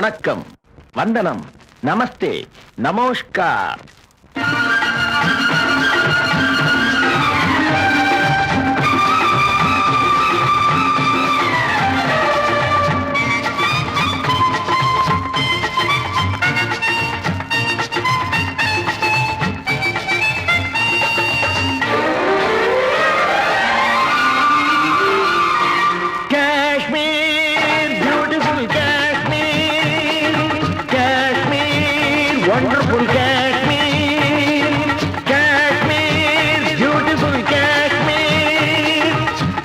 வணக்கம், வந்தனம், நமஸ்தே, நமஸ்கார். Wonderful Kashmir, Kashmir, beautiful Kashmir,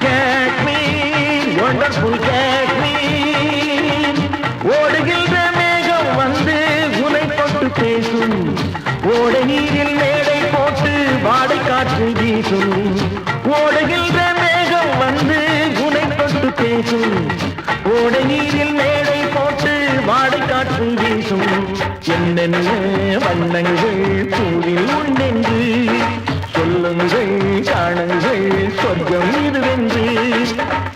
Kashmir, wonderful Kashmir. ஓடுகின்ற மேகம் வந்து உனை தொட்டு பேசும், ஓடை நீரில் மேடை போட்டு வாடை காற்று வீசும். ஓடுகின்ற மேகம் வந்து உனை தொட்டு பேசும், ஓடை நீரில் மேடை போட்டு வாடை காற்று வீசும். என்னென்ன வண்ணங்கள் பூவில் உண்டென்று சொல்லுங்கள், காணுங்கள், சொர்க்கம் இதுவென்று.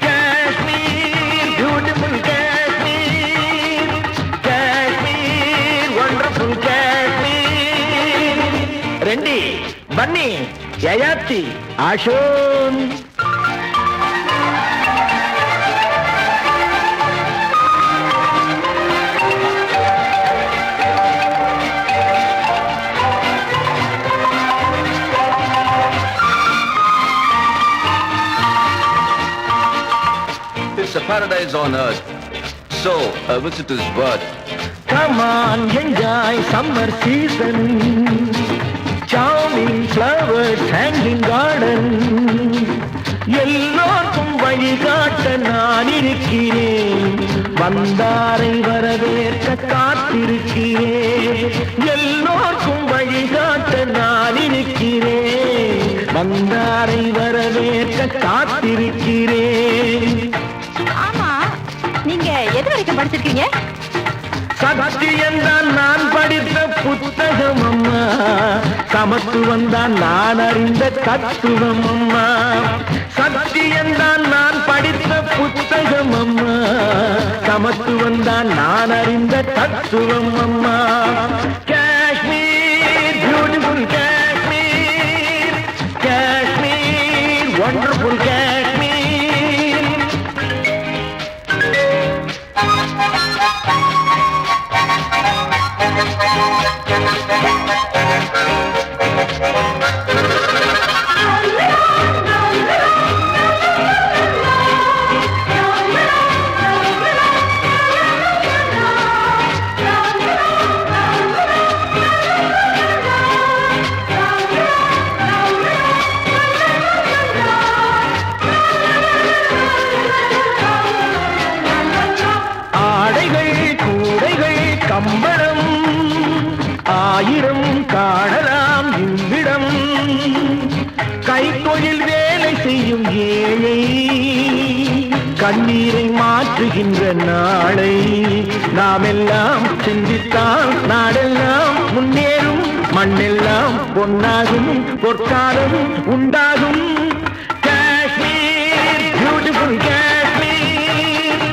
Kashmir, beautiful Kashmir, Kashmir, wonderful Kashmir. ரெண்டி, பன்னி, யயாத்தி, ஆஷோன். It's a paradise on earth, so a visitor's birth. Come on, enjoy summer season, charming flowers, hanging garden. எல்லோருக்கும் வழிகாட்ட நான் இருக்கிறேன், வந்தாரை வரவேற்க காத்திருக்கிறேன். எல்லோருக்கும் வழிகாட்ட நான் இருக்கிறேன், வந்தாரை வரவேற்க காத்திருக்கிறேன். நீங்க எது வரைக்கும் படிச்சிருக்கீங்க? சத்தியம்தான் நான் படித்த புத்தகம் அம்மா, சமத்துவம் தான் நான் அறிந்த தத்துவம் அம்மா. சத்தியம்தான் நான் படித்த புத்தகம் அம்மா, சமத்துவம் தான் நான் அறிந்த தத்துவம் அம்மா. Kashmir, beautiful Kashmir, Kashmir, wonderful Kashmir. கம்பளம் ஆயிரம் காணலாம் இவ்விடம், கைத்தொழில் வேலை செய்யும் ஏழை கண்ணீரை மாற்றுகின்ற நாளை நாம் எல்லாம் சிந்தித்தால் நாடெல்லாம் முன்னேறும், மண்ணெல்லாம் பொன்னாகும், பொற்காலம் உண்டாகும். Kashmir, beautiful Kashmir,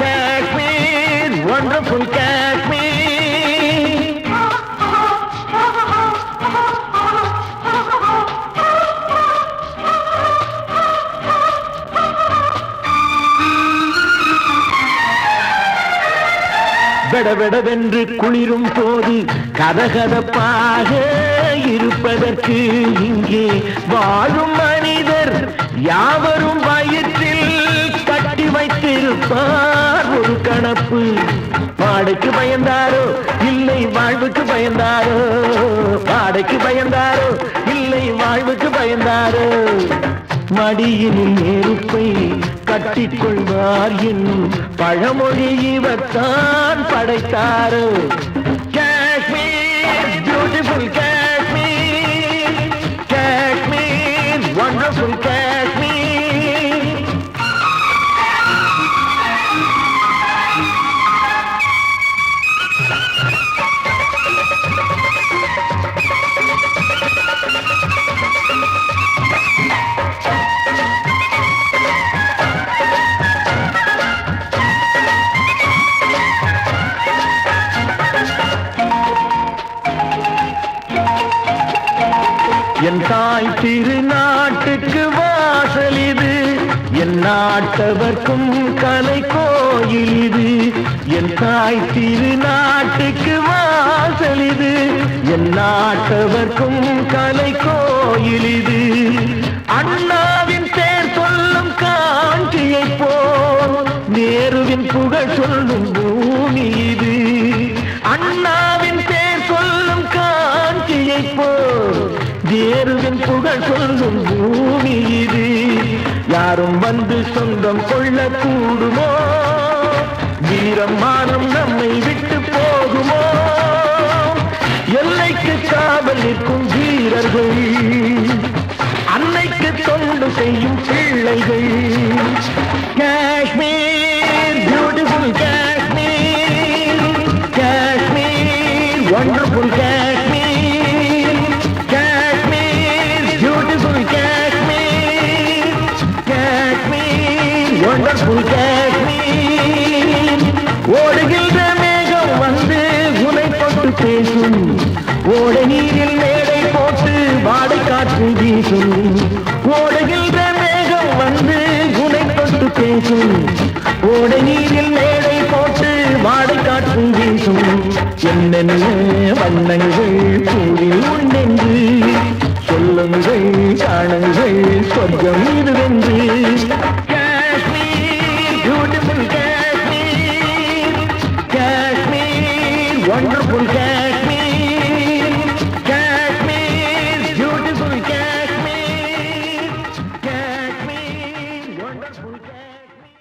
Kashmir, wonderful Kashmir. வெடவெடவென்று குளிரும் போது கதகதப்பாக இருப்பதற்கு இங்கே வாழும் மனிதர் யாவரும் வயிற்றில் கட்டி வைத்திருப்பார் ஒரு கணப்பு. வாடைக்கு பயந்தாரோ இல்லை வாழ்வுக்கு பயந்தாரோ, வாடைக்கு பயந்தாரோ இல்லை வாழ்வுக்கு பயந்தாரோ. மடியினில் நெருப்பை கட்டிக்கொள்வார் என்னும் பழமொழி இவர்தான் படைத்தாரோ. Kashmir, beautiful Kashmir, Kashmir, wonderful Kashmir. என் தாய் திருநாட்டுக்கு வாசல் இது, என் நாட்டவர்க்கும் கலை கோயில் இது. என் தாய் திருநாட்டுக்கு வாசல் இது, என் நாட்டவர்க்கும் கலை கோயில் இது. அண்ணாவின் பேர் சொல்லும் காஞ்சியை போல் நேருவின் புகழ் சொல்லும் பூமி இது. அண்ணாவின் பேர் சொல்லும் காஞ்சியை போல் நேருவின் புகழ் சொல்லும் பூமி இது. யாரும் வந்து சொந்தம் கொள்ள கூடுமோ? வீரம் மானம் நம்மை விட்டு போகுமோ? எல்லைக்கு காவல் நிற்கும் வீரர்கள், அன்னைக்கு தொண்டு செய்யும் பிள்ளைகள். Kashmir beautiful Kashmir, Kashmir wonderful Kashmir, Kashmir beautiful Kashmir, Kashmir wonderful Kashmir. ஓடுகின்ற மேகம் வந்து உனை தொட்டு பேசும், ஓடை நீரில் மேடை போட்டு வாடை காற்று வீசும். ஓடுகின்ற மேகம் வந்து உனை தொட்டு பேசும், ஓடை நீரில் மேடை போட்டு வாடை காற்று வீசும். என்னென்ன வண்ணங்கள் கூறில் உண்டென்று சொல்லுங்கள், காணுங்கள் சொர்க்கம் இதுவென்று. Kashmir beautiful Kashmir, Kashmir wonderful Kashmir, Kashmir beautiful Kashmir, Kashmir wonderful Kashmir.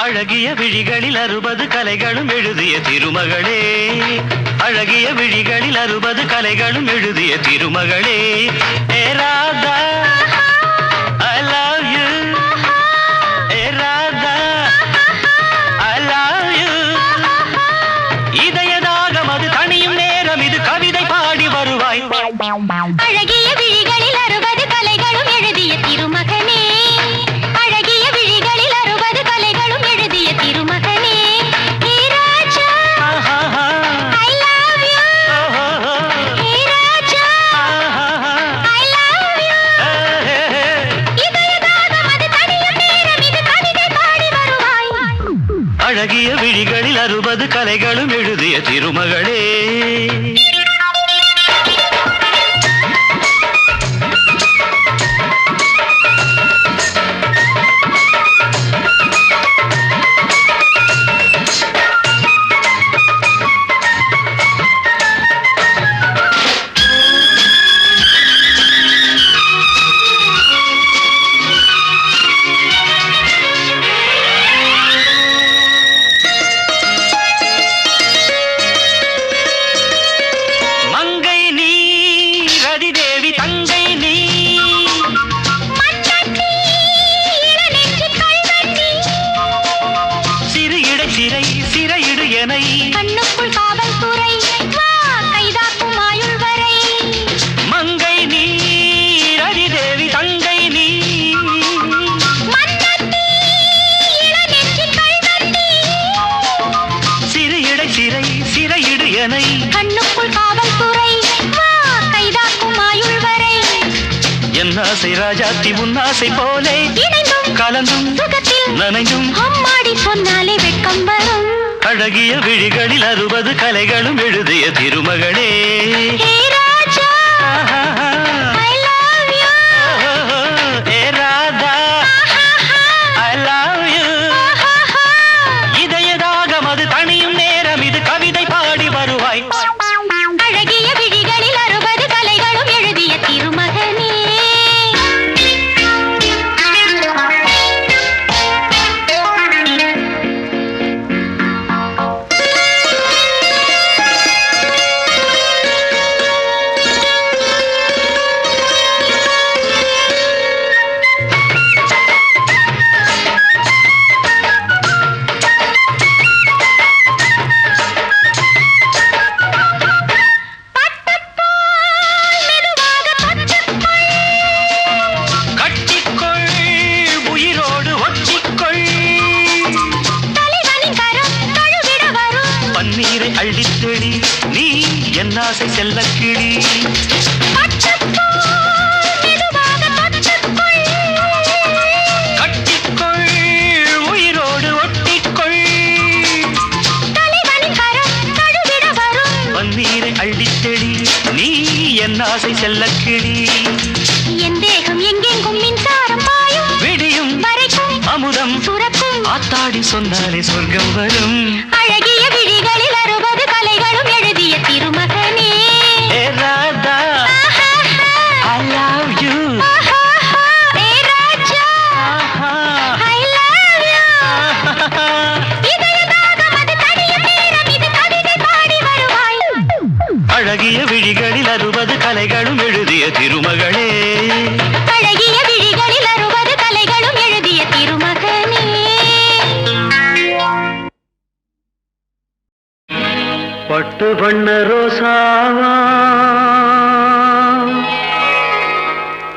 அழகிய விழிகளில் 60 கலைகளும் எழுதிய திருமகளே, அழகிய விழிகளில் 60 கலைகளும் எழுதிய திருமகளே. ஏ Radha I love you, A Radha I love you. இதயதாகம் அது தனியும் நேரம் இது கவிதை பாடி வருவாய். அழகிய விழிகளில் 60 கலைகளும் எழுதிய திருமகனே, அழகிய விழிகளில் 60 கலைகளும் எழுதிய திருமகனே. ஹே ராஜா I love you, hey Raja I love you. இதயதாகம் அது தனியும் நேரம் இது கவிதை பாடி வருவாய். அழகிய விழிகளில் 60 கலைகளும் எழுதிய திருமகளே. கண்ணுக்குள் காவல்துறை வா கைதாக்கும் ஆயுள் வரை. மங்கை நீ ரதிதேவி தங்கை நீ மன்னத்தி இளநெஞ்சி கல்வெட்டி. சிறு இடை சிறை சிறையிடு எனை. கண்ணுக்குள் காவல்துறை வா கைதாக்கும் ஆயுள் வரை. என் ஆசை ராஜாத்தி உன்னாசை போலே இணைந்தும் கலந்தும் சுகத்தில் நனைந்தும் அம்மாடி சொன்னாலே வெட்கம் வரும். அழகிய விழிகளில் 60 கலைகளும் எழுதிய திருமகளே. ஹே ராஜா I love you, A Radha I love you. இதயதாகம் அது தனியும் நேரம் இது கவிதை பாடி வருவாய். அழகிய விழிகளில் 60 கலைகளும் எழுதிய திருமகனே. ஆசை செல்லக்கிளி கட்டிக்கொள் உயிரோடு ஒட்டிக்கொள் பன்னீரை அள்ளித்தெளி நீ என் ஆசை செல்லக்கிளி என் தேகம் எங்கெங்கும் மின்சாரம் பாயும் விடியும் வரைக்கும் அமுதம் சுரக்கும் ஆத்தாடி சொன்னாலே சொர்க்கம் வரும் அழகிய விழிகளில் 60 கலைகளும் எழுதிய திருமகனே ஏ Radha I love you A Raja I love you இதயதாகம் அது தனியும் நேரம் இது கவிதை பாடி வருவாய் அழகிய விழிகளில் 60 கலைகளும் எழுதிய திருமகளே அழகிய விழிகளில் 60 கலைகளும் எழுதிய திருமகனே பட்டு வண்ண ரோசாவா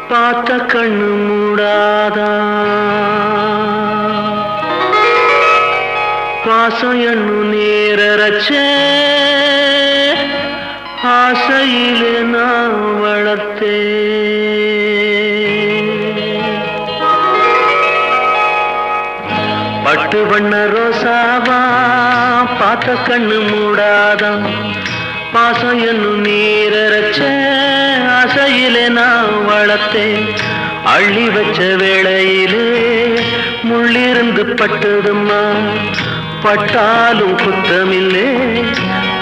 பார்த்த கண்ணு மூடாதா பாசம் எண்ணு நேரச்சே ஆசையிலே நான் வளர்த்தே பட்டு வண்ண ரோசாவா பார்த்த கண்ணு மூடாதான் பாசம் என்னும் நீரச்ச ஆசையிலே நான் வளர்த்தேன் அள்ளி வச்ச வேளையிலே முள்ளிருந்து பட்டதும்மா பட்டாலும் குத்தமில்லே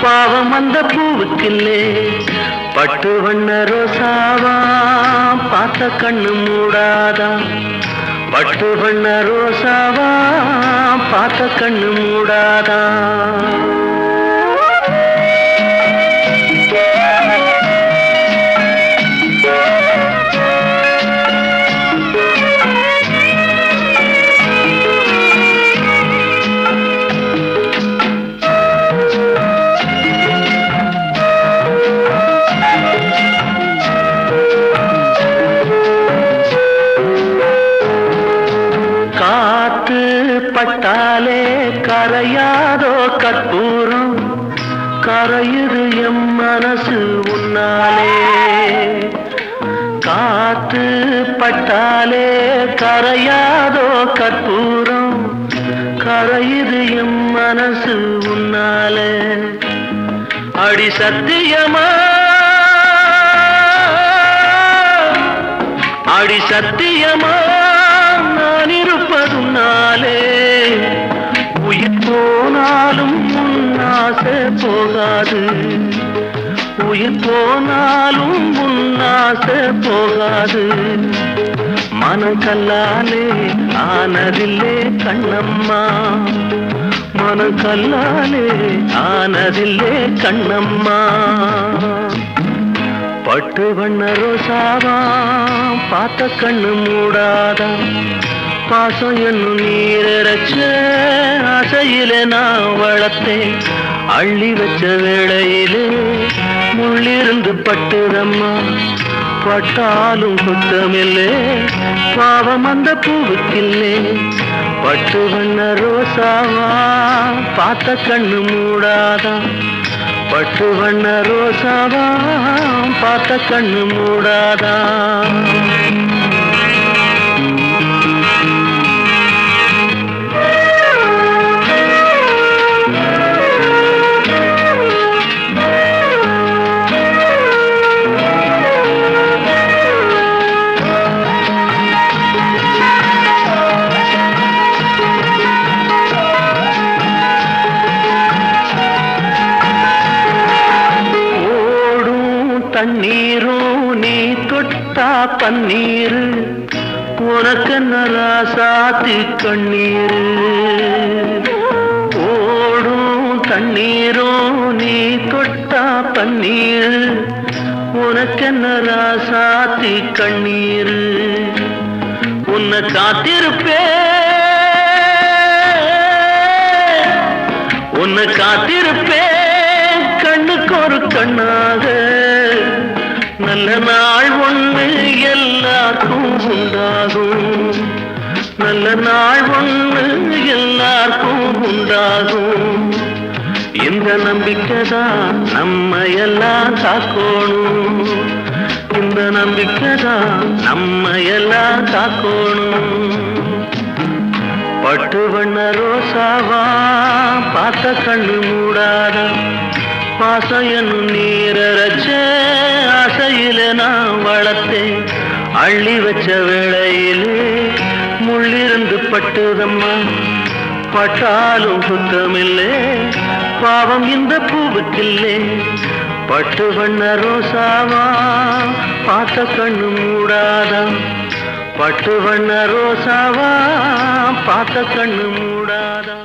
பாவம் அந்த பூவுக்கில்லே பட்டு வண்ண ரோசாவா பார்த்த கண்ணு மூடாதான் பட்டு வண்ண ரோசாவா பார்த்த கண்ணு மூடாதா பட்டாலே கரையாதோ கற்பூரம் கரையுது எம் மனசு உன்னாலே காத்து பட்டாலே கரையாதோ கற்பூரம் கரையுது எம் மனசு உன்னாலே அடி சத்தியமா அடி சத்தியமா நான் இருப்பதுனாலே உயிர் போனாலும் உன்னாசை போகாது உயிர் போனாலும் உன்னாசை போகாது மனம் கல்லாலே ஆனதில்லே கண்ணம்மா மனம் கல்லாலே ஆனதில்லே கண்ணம்மா பட்டு வண்ண ரோசாவா பார்த்த கண்ணு மூடாதா பாசம் என்னும் நீரச்ச ஆசையிலே நான் வளர்த்தேன் அள்ளி வச்ச வேளையிலே முள்ளிருந்து பட்டுதம்மா பட்டாலும் குத்தமில்லே பாவம் அந்த பூவுக்கில்லே பட்டு வண்ண ரோசாவா பார்த்த கண்ணு மூடாதா பட்டு வண்ண ரோசாவா பார்த்த கண்ணு மூடாதா தண்ணீரும் நீ தொட்டா பன்னீர் உனக்கு நராசாத்தி கண்ணீர் ஓடும் தண்ணீரும் நீ தொட்டா பன்னீர் உனக்கு நராசாத்தி கண்ணீர் உன்னை காத்திருப்பே உன்னை காத்திருப்பே கண்ணுக்கு ஒரு கண்ணாக நல்ல நாள் ஒன்று எல்லாருக்கும் உண்டாகும் நல்ல நாள் ஒன்று எல்லாருக்கும் உண்டாகும் இந்த இந்த நம்பிக்கைதான் நம்ம எல்லாம் காக்கோணும். இந்த நம்பிக்கைதான் நம்ம எல்லாம் காக்கோணும். பட்டு வண்ண ரோசாவா பார்த்த கண்ணு மூடாத பாசம் என்னும் நீரச்ச ஆசையில நான் வளர்த்தேன். அள்ளி வச்ச வேளையிலே முள்ளிருந்து பட்டுதம்மா. பட்டாலும் குத்தமில்லே பாவம் இந்த பூவுக்கில்லே. பட்டு வண்ண ரோசாவா பார்த்த கண்ணு மூடாதா. பட்டு வண்ண ரோசாவா பார்த்த கண்ணு மூடாதா.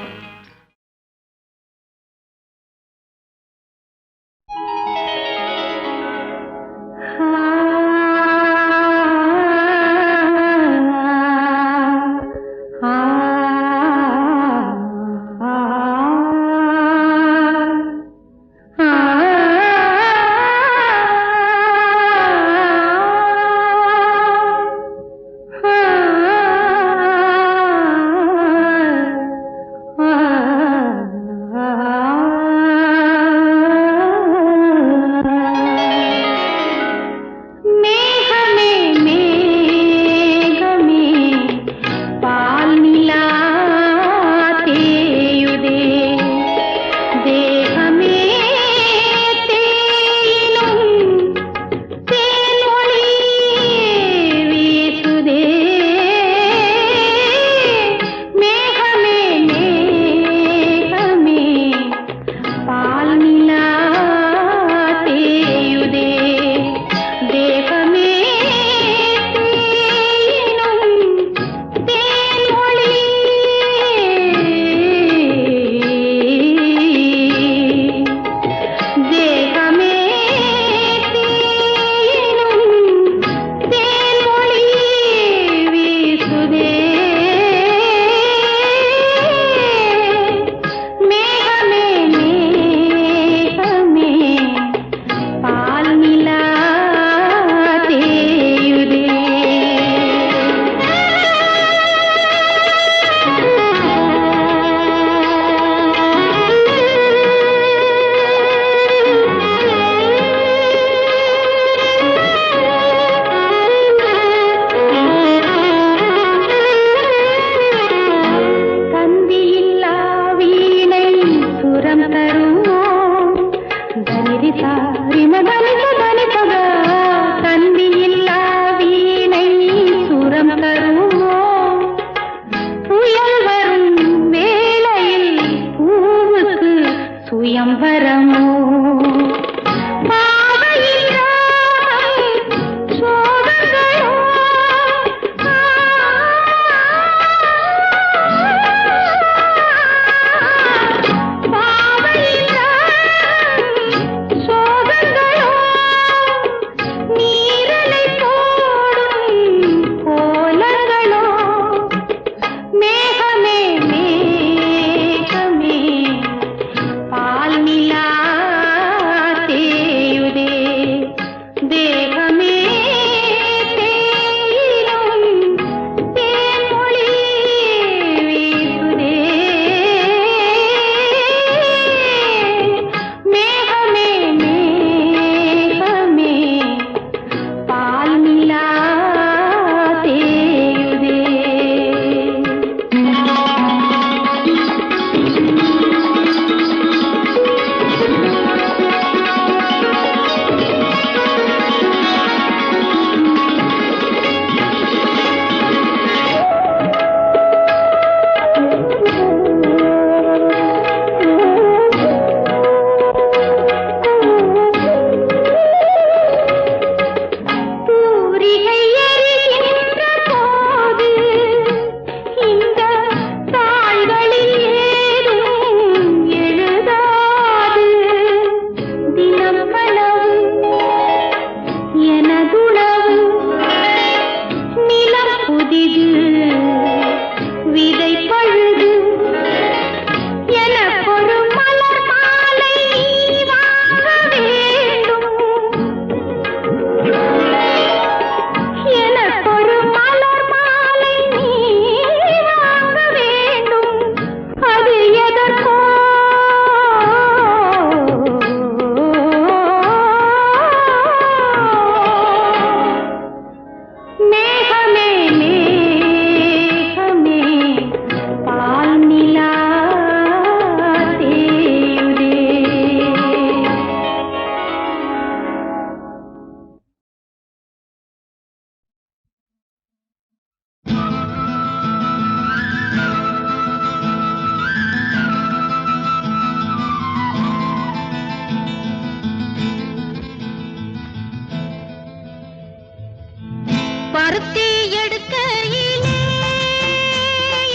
பருத்தி எடுக்கையிலே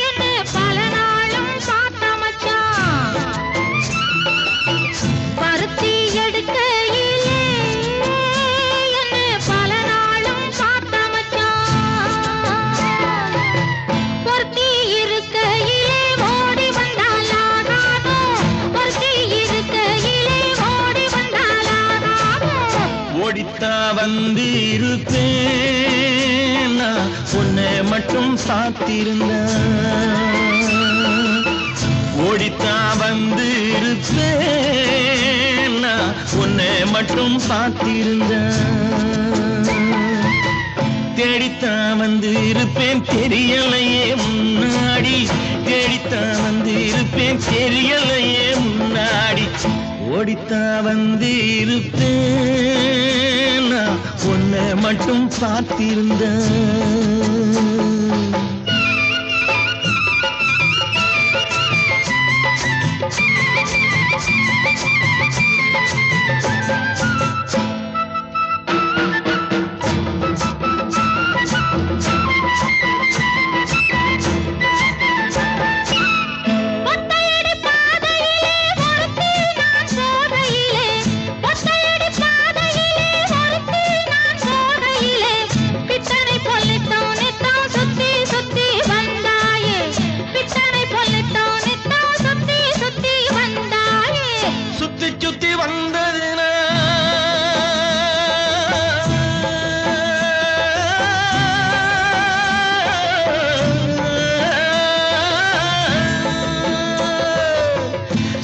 என்ன பல நாளும் பார்த்த மச்சான். பருத்தி எடுக்கையிலே என்ன பல நாளும் பார்த்த மச்சான். பொருத்தி இருக்கையிலே ஓடி வந்தாலாகாதோ, பொருத்தி இருக்கையிலே ஓடி வந்தாலாகாதோ. ஓடித்தா வந்து இருப்பேன் நான் உன்னை மட்டும் சாத்திருந்தேன். ஓடித்தா வந்து இருப்பேன் நான் உன்னை மட்டும் சாத்திருந்தேன். தேடித்தான் வந்து இருப்பேன் தெரியலையே முன்னாடி, தேடித்தான் வந்து இருப்பேன் தெரியலையே முன்னாடி. ஓடித்தான் வந்து இருப்பேன் நான் உன்னை மட்டும் பார்த்திருந்தேன். ஒத்தையடி பாதையிலே ஒருத்தி நான் போகையிலே, ஒத்தையடி பாதையிலே ஒருத்தி நான் போகையிலே, பித்தனை பொல்லித்தான் நித்தம் சுத்தி சுத்தி வந்தாயே, பித்தனை பொல்லித்தான் நித்தம் சுத்தி சுத்தி வந்தாயே. சுத்தி சுத்தி வந்ததுனா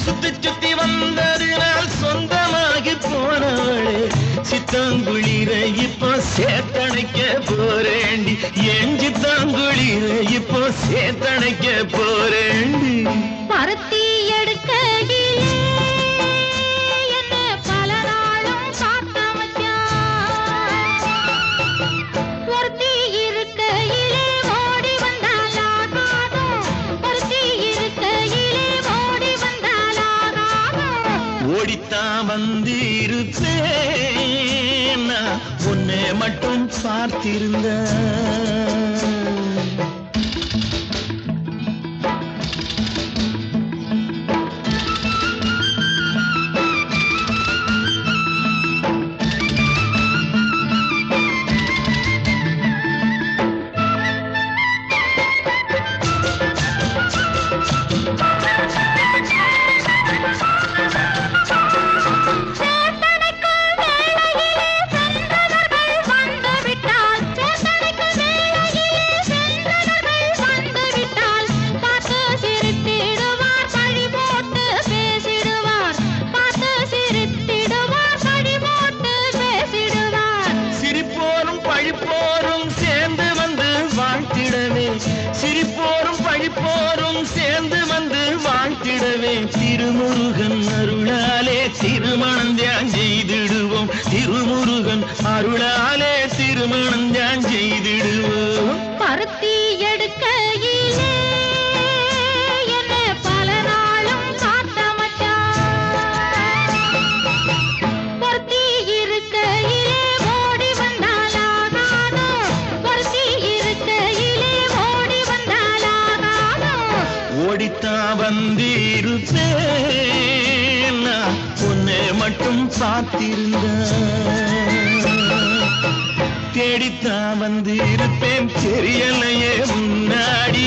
சுத்தி சுத்தி வந்ததினால் சொந்தமாகி போனவளே, சித்தாங்குளிர இப்போ சேத்தணைக்க போறேண்டி, என் சித்தாங்குளிர இப்போ சேத்தணைக்க போறேண்டி. பருத்தி எடுக்கையிலே என்ன பல நாளும் பார்த்த மச்சான். பொருத்தி இருக்கையிலே ஓடி வந்தாலாகாதோ, பொருத்தி இருக்கையிலே ஓடி வந்தாலாகாதோ. ஓடித்தான் வந்து இருப்பேன் நான் உன்னை மட்டும் பார்த்திருந்தேன். சேத்தனைக்குள் வேளையிலே சென்றவர்கள் வந்துவிட்டால், சேத்தனைக்குள் வேளையிலே சென்றவர்கள் வந்துவிட்டால், பார்த்து சிரித்திடுவார் பழி போட்டு பேசிடுவார், பார்த்து சிரித்திடுவார் பழி போட்டு பேசிடுவார். சிரிப்போரும் பழிப்போரும் சேர்ந்து வந்து வாழ்த்திடவே, சிரிப்போரும் பழிப்போரும் சேர்ந்து வந்து வாழ்த்திடவே, திருமுருகன் அருளாலே திருமணம் தியான் செய்திடுவோம், திருமுருகன் அருளாலே திருமணம் தியான் செய்திடுவோம். பருத்தி எடுக்கையிலே என்ன பல நாளும் பார்த்த மச்சான். பொருத்தி இருக்கையிலே ஓடி வந்தாலாகாதோ, பொருத்தி இருக்கையிலே ஓடி வந்தாலாகாதோ. ஓடித்தான் வந்து இருப்பேன் நான் உன்னை மட்டும் பார்த்திருந்தேன். தேடித்தான் வந்து இருப்பேன் தெரியலையே முன்னாடி,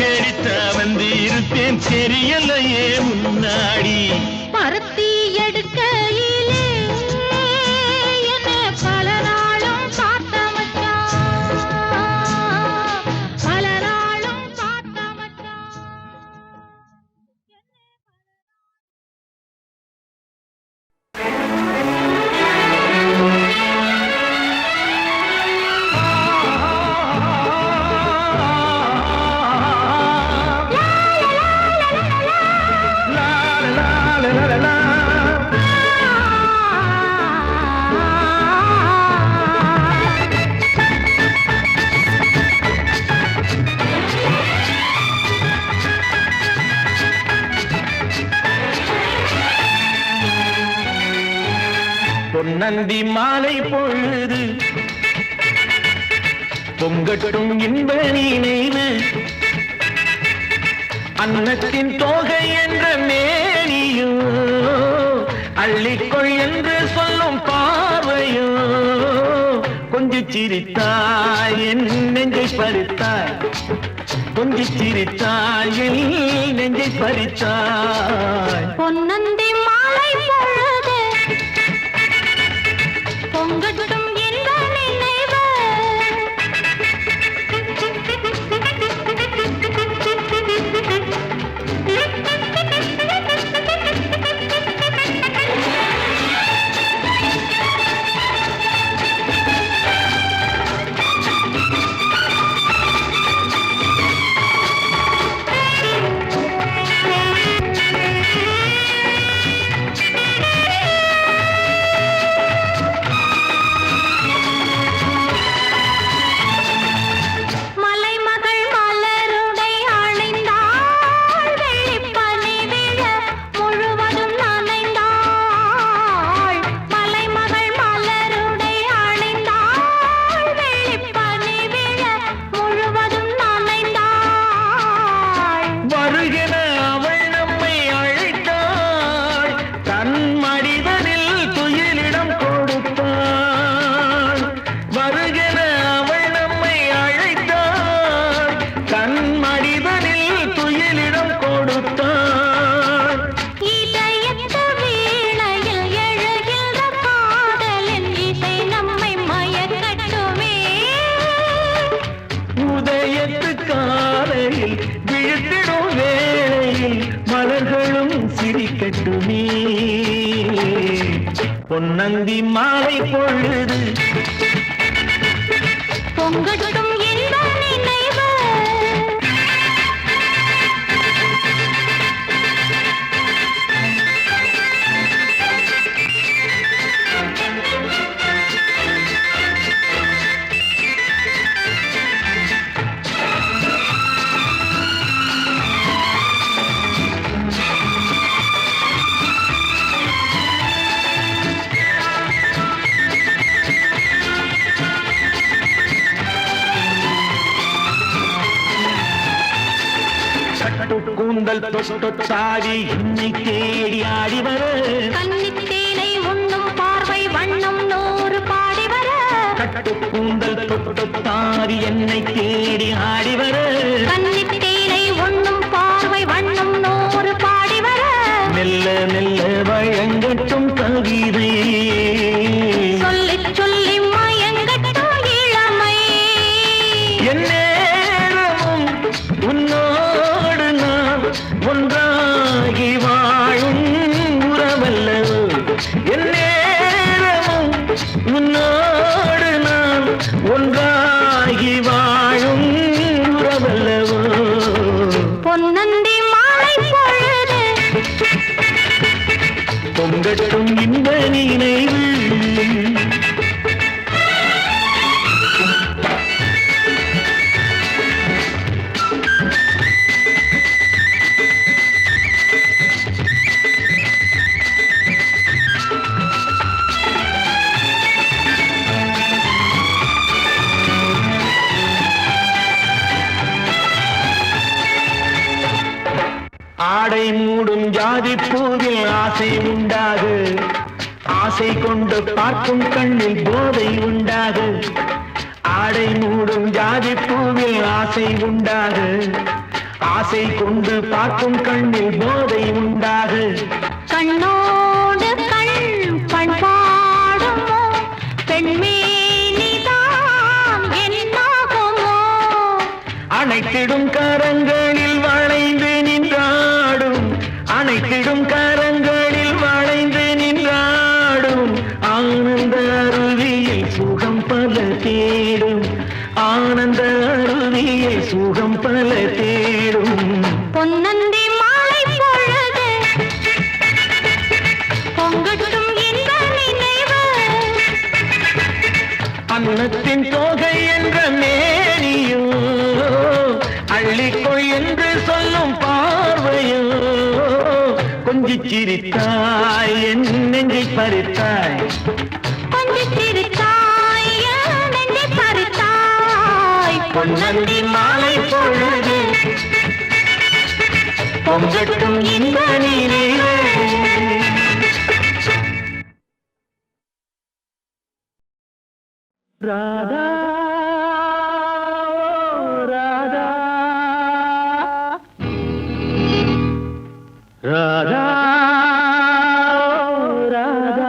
தேடித்தான் வந்து இருப்பேன் தெரியலையே முன்னாடி. பருத்தி எடுக்கையிலே என்ன பல நாளும் பார்த்த மச்சான், பல நாளும் பார்த்த மச்சான். பொன்னந்தி மாலை பொழுது பொங்கட்டும் இன்ப நினைவு அன்னத்தின் தோகை என்ற மேனியோ அள்ளிக்கொள் என்று சொல்லும் பார்வையோ கொஞ்சி சிரித்தாய் என் நெஞ்சை பறித்தாய் கொஞ்சி சிரித்தாய் என் நெஞ்சை பறித்தாய் பொன்னந்தி மாலை பொழுது பொங்கட்டும் என்ற நினைவு விழுத்திடும் வேளையில் மலர்களும் சிரிக்கட்டுமே பொன்னந்தி மாலை பொழுது பொங்கட்டும் என்ற நினைவு கூந்தல் தொட்டாடி என்னை தேடி ஆடி வர கன்னித்தேனை உண்ணும் பார்வை வண்ணம் நூறு பாடி வர கட்டு கூந்தல் தொட்டாடி என்னை தேடி ஆடி வர கன்னித்தேனை உண்ணும் பார்வை வண்ணம் நூறு பாடி வர மெல்ல மெல்ல வழங்கட்டும் கவிதை சொல்லி சொல்லி மயங்கட்டும் இளமை எந்நேரமும் உன்னோடு நான் ஒன்றாகி வாழும் உறவல்லவோ எந்நேரமும் உன்னோடு நான் ஒன்றாகி வாழும் உறவல்லவோ பொன்னந்தி மாலை பொழுது பொங்கட்டும் இன்ப நினைவு ஆடை மூடும் ஜாதி பூவில் ஆசை உண்டாகு ஆசை கொண்டு பார்க்கும் கண்ணில் போதை உண்டாகு ஆடை மூடும் ஜாதி பூவில் ஆசை உண்டாகு ஆசை கொண்டு பார்க்கும் கண்ணில் போதை உண்டாகு கண்ணோடு கண் பண்பாடுமோ பெண்மேனிதான் என்னாகுமோ அனைத்திடும் கரங்களில் வளைந்து நின்றாடும் அனைத்திடும் கரங்களில் வளைந்து நின்றாடும் ஆனந்த அருவியில் சுகம் பல தேடும் ஆனந்த அருவியில் சுகம் பல தேடும் பொன்னந்தி மாலை பொழுது பொங்கட்டும் என்ற நினைவு அன்னத்தின் தோகை என்ற மேனியோ அள்ளிக்கொள் என்று சொல்லும் பார்வையோ கொஞ்சி சிரித்தாய் என் நெஞ்சை பறித்தாய் கொஞ்சி சிரித்தாய் என் நெஞ்சை பறித்தாய் பொன்னந்தி மாலை பொழுது பொங்கட்டும் இந்த நீரே. ராதா ராதா ராதா ராதா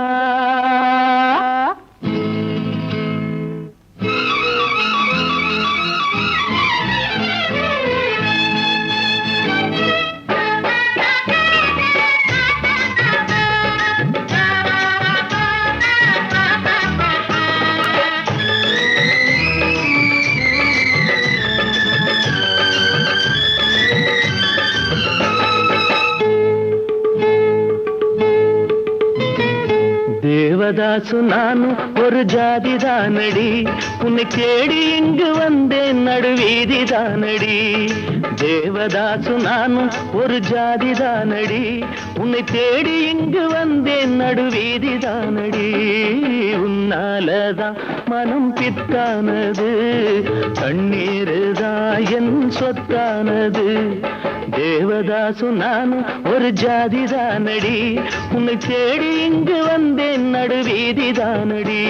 தேவதாசு நானும் ஒரு ஜாதிதானடி, உன்னை தேடி இங்கு வந்தேன் நடுவீதிதானடி. தேவதாசு நானும் ஒரு ஜாதிதானடி, உன்னை தேடி இங்கு வந்தேன் நடுவீதிதானடி. உன்னாலதான் மனம் பித்தானது, கண்ணீருதான் என் சொத்தானது. தேவதாசு நானும் ஒரு ஜாதிதானடி, உன்னை தேடி இங்கு வந்தேன் நடுவீதிதானடி.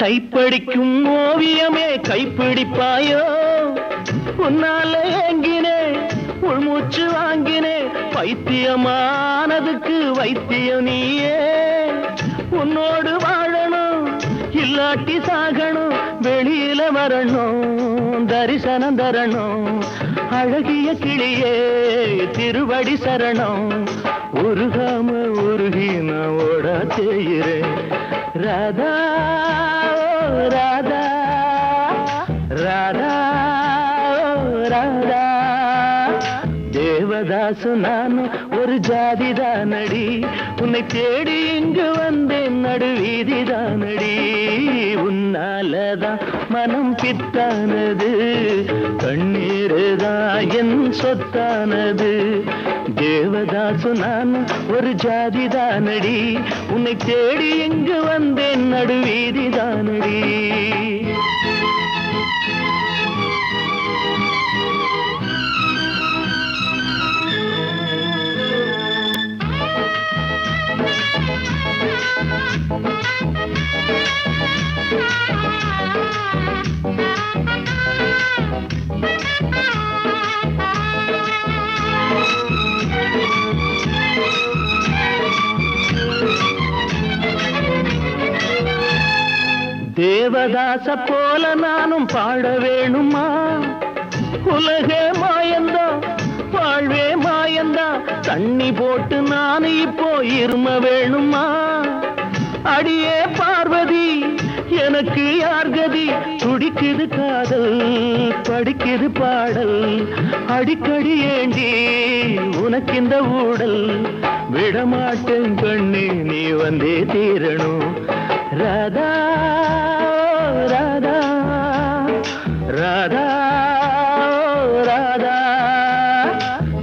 கைப்படிக்கும் ஓவியமே கைப்பிடிப்பாயோ, உன்னால ஏங்கினே உள்மூச்சு வாங்கினே. பைத்தியமானதுக்கு வைத்தியம் நீயே, உன்னோடு வாழணும் இல்லாட்டி சாகணும். வெளியில வரணும் தரிசனம் தரணும், அழகிய கிளியே திருவடி சரணம். உருகாம உருகி நான் ஓட செய்கிறேன். ராதா ராதா ராதா ராதா. தேவதாசு நானும் ஒரு ஜாதிதானடி, உன்னை தேடி இங்கு வந்தேன் நடுவீதிதானடி. உன்னாலதான் மனம் பித்தானது, கண்ணீருதான் என் சொத்தானது. தேவதாசு நானும் ஒரு ஜாதிதானடி, உன்னை தேடி இங்கு வந்தேன் நடுவீதிதானடி. தேவதாச போல நானும் பாட வேணுமா? உலகே மாயந்தா வாழ்வே மாயந்தா, தண்ணி போட்டு நான் இப்போ இரும வேணுமா? அடியே பார்வதி எனக்கு யார் கதி? துடிக்குது காதல் படிக்குது பாடல், அடிக்கடி ஏண்டி உனக்கு இந்த ஊடல். விடமாட்டேன் கண்ணே நீ வந்தே தீரணும். ராதா ராதா ராதா ராதா.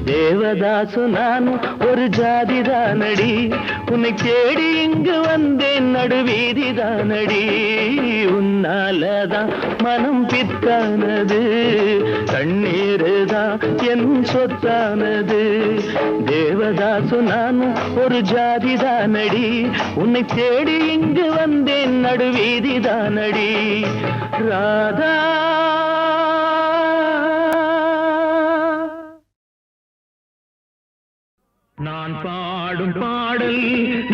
தேவதாசு நானும் ஒரு ஜாதிதானடி, உன்னை தேடி இங்கு வந்தேன் நடுவீதிதானடி. உன்னாலதான் மனம் பித்தானது, கண்ணீருதான் என் சொத்தானது. தேவதாசு நானும் ஒரு ஜாதிதானடி, உன்னை தேடி இங்கு வந்தேன் நடுவீதிதானடி. ராதா. நான் பாடும் பாடல்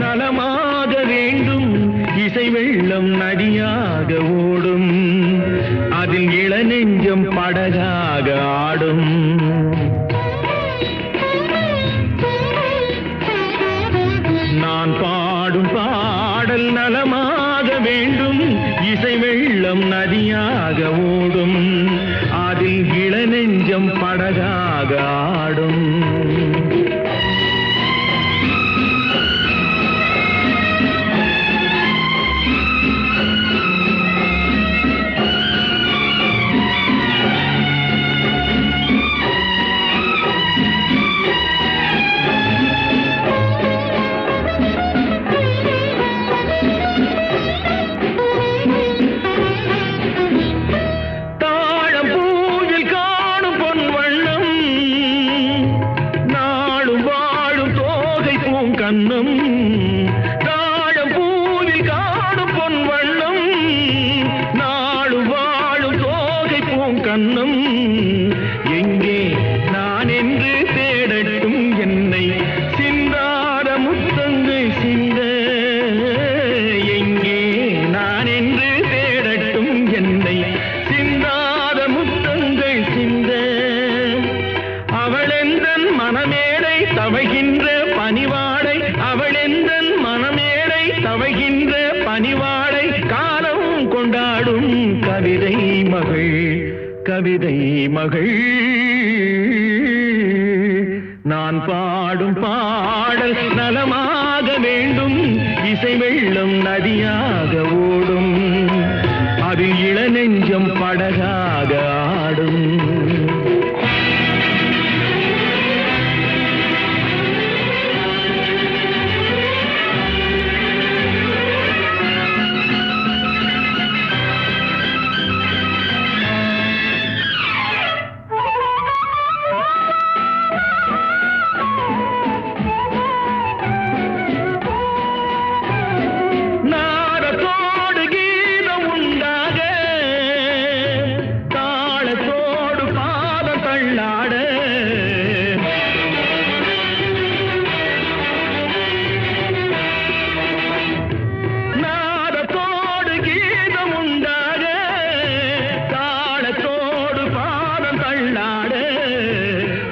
நலமாக வேண்டும், இசை வெள்ளம் நதியாக ஓடும், அதில் இளநெஞ்சம் படகாக ஆடும். நான் பாடும் பாடல் பாடல் நலமாக வேண்டும், இசை வெள்ளம் நதியாக ஓடும், அதில் இளநெஞ்சம் படகாக ஆடும். கண்ணம் தாழம் பூவில் காணும் பொன் வண்ணம், நாடு வாழும் தோகை பூங்கண்ணம். எங்கே நான் என்று தேடட்டும் என்னை சிந்தாத முத்தங்கள் சிந்த, எங்கே நான் என்று தேடட்டும் என்னை சிந்தாத முத்தங்கள் சிந்த. அவளெந்தன் மனமேடை தவகின்ற பணிவாடை, அவளெந்தன் மனமேடை தவகின்ற பணிவாடை, காலம் கொண்டாடும் கவிதை மகள், கவிதை மகள். நான் பாடும் பாடல் நலமாக வேண்டும், இசை வெள்ளம் நதியாக ஓடும், அது இளநெஞ்சம் படகாக ஆடும்.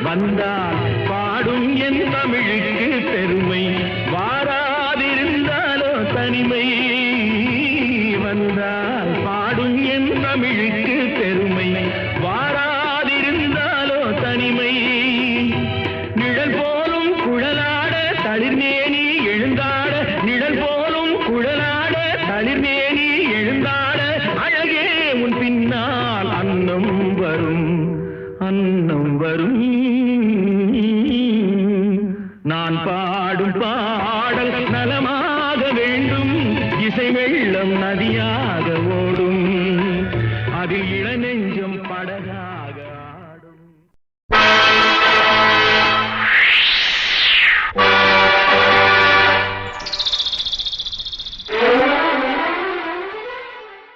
வந்தால் பாடும் என் தமிழுக்கு பெருமை, வாராதிருந்தாலோ தனிமை. வந்தால் பாடும் என் தமிழுக்கு பெருமை, வாராதிருந்தாலோ தனிமை. நிழல் போலும் குழலாட தளிர்மேனி எழுந்தாட, நிழல் போலும் குழலாட தளிர்மேனி எழுந்தாட, அழகே உன் பின்னால் அன்னம் வரும், அன்னம் வரும். நான் பாடும் பாடல் நலமாக வேண்டும், இசை வெள்ளம் நதியாக